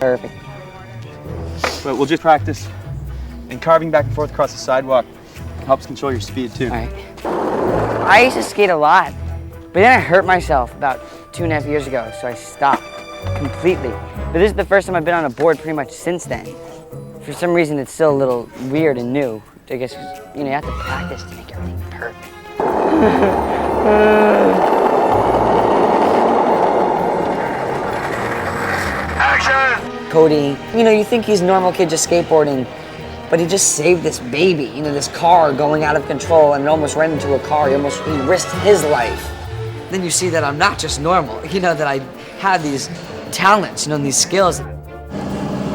Perfect. But we'll just practice. And carving back and forth across the sidewalk helps control your speed too. All right. I used to skate a lot, but then I hurt myself about 2.5 years ago, so I stopped completely. But this is the first time I've been on a board pretty much since then. For some reason, it's still a little weird and new. I guess, you have to practice to make everything perfect. Action! Cody, you think he's a normal kid just skateboarding, but he just saved this baby, this car going out of control, and it almost ran into a car. He risked his life. Then you see that I'm not just normal, that I have these talents, these skills.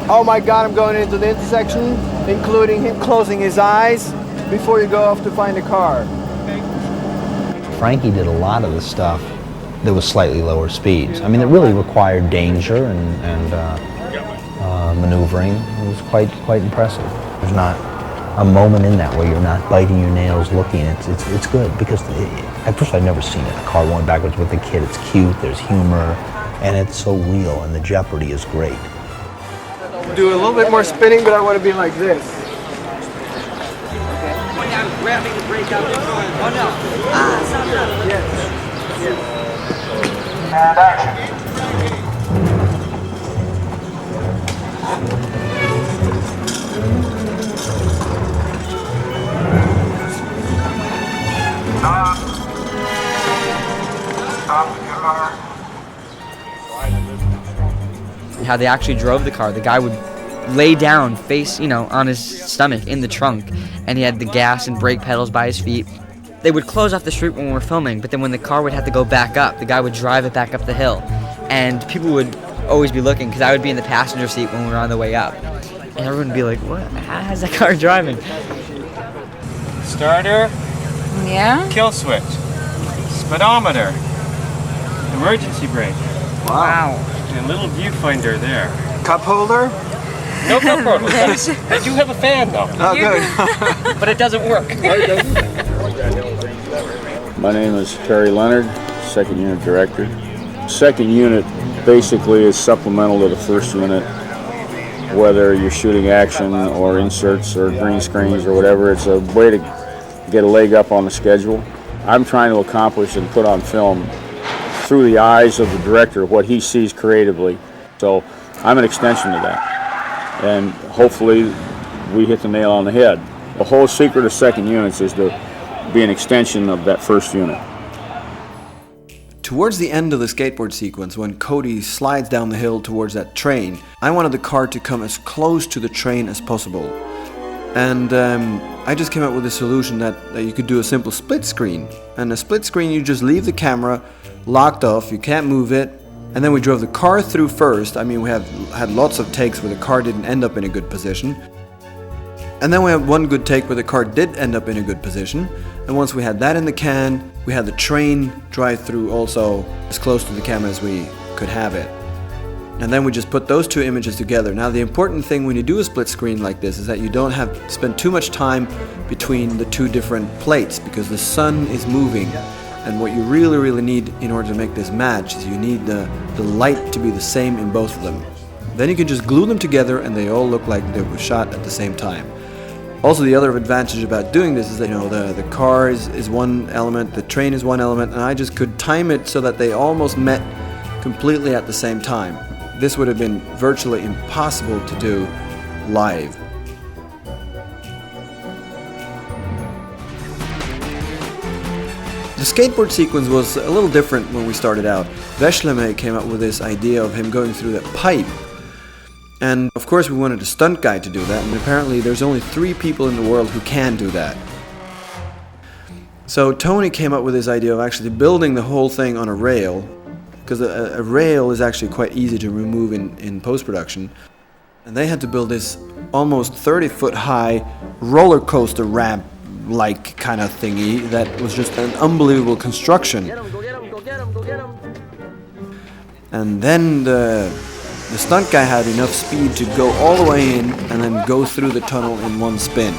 Oh my God, I'm going into the intersection, including him closing his eyes before you go off to find a car. Frankie did a lot of the stuff that was slightly lower speeds. I mean, it really required danger and maneuvering. It was quite impressive. There's not a moment in that where you're not biting your nails looking. It's good because at first I'd never seen it. A car going backwards with a kid. It's cute. There's humor, and it's so real. And the jeopardy is great. Do a little bit more spinning, but I want to be like this. Okay. One down, grabbing the brake out and going. One up. Stop. Yes. And action. Stop the car. How they actually drove the car. The guy would lay down face, on his stomach in the trunk, and he had the gas and brake pedals by his feet. They would close off the street when we were filming, but then when the car would have to go back up, the guy would drive it back up the hill, and people would always be looking because I would be in the passenger seat when we were on the way up, and everyone would be like, "What? How's that car driving?" Starter, Yeah? kill switch, speedometer, emergency brake. Wow. And a little viewfinder there. Cup holder? No cup holder. I do have a fan though. Oh, good. But it doesn't work. My name is Terry Leonard, second unit director. Second unit basically is supplemental to the first unit. Whether you're shooting action or inserts or green screens or whatever, it's a way to get a leg up on the schedule. I'm trying to accomplish and put on film through the eyes of the director what he sees creatively. So I'm an extension of that. And hopefully we hit the nail on the head. The whole secret of second units is to be an extension of that first unit. Towards the end of the skateboard sequence, when Cody slides down the hill towards that train, I wanted the car to come as close to the train as possible. And I just came up with a solution that you could do a simple split screen. And a split screen, you just leave the camera locked off, you can't move it, and then we drove the car through first. I mean, we had lots of takes where the car didn't end up in a good position. And then we had one good take where the car did end up in a good position. And once we had that in the can, we had the train drive through also as close to the camera as we could have it. And then we just put those two images together. Now the important thing when you do a split screen like this is that you don't have to spend too much time between the two different plates because the sun is moving. And what you really need in order to make this match is you need the light to be the same in both of them. Then you can just glue them together and they all look like they were shot at the same time. Also, the other advantage about doing this is that the car is one element, the train is one element, and I just could time it so that they almost met completely at the same time. This would have been virtually impossible to do live. The skateboard sequence was a little different when we started out. Veshleme came up with this idea of him going through that pipe. And of course we wanted a stunt guy to do that, and apparently there's only 3 people in the world who can do that. So Tony came up with this idea of actually building the whole thing on a rail, because a rail is actually quite easy to remove in post-production. And they had to build this almost 30-foot high roller coaster ramp-like kind of thingy that was just an unbelievable construction. Go get him. And then the stunt guy had enough speed to go all the way in and then go through the tunnel in one spin.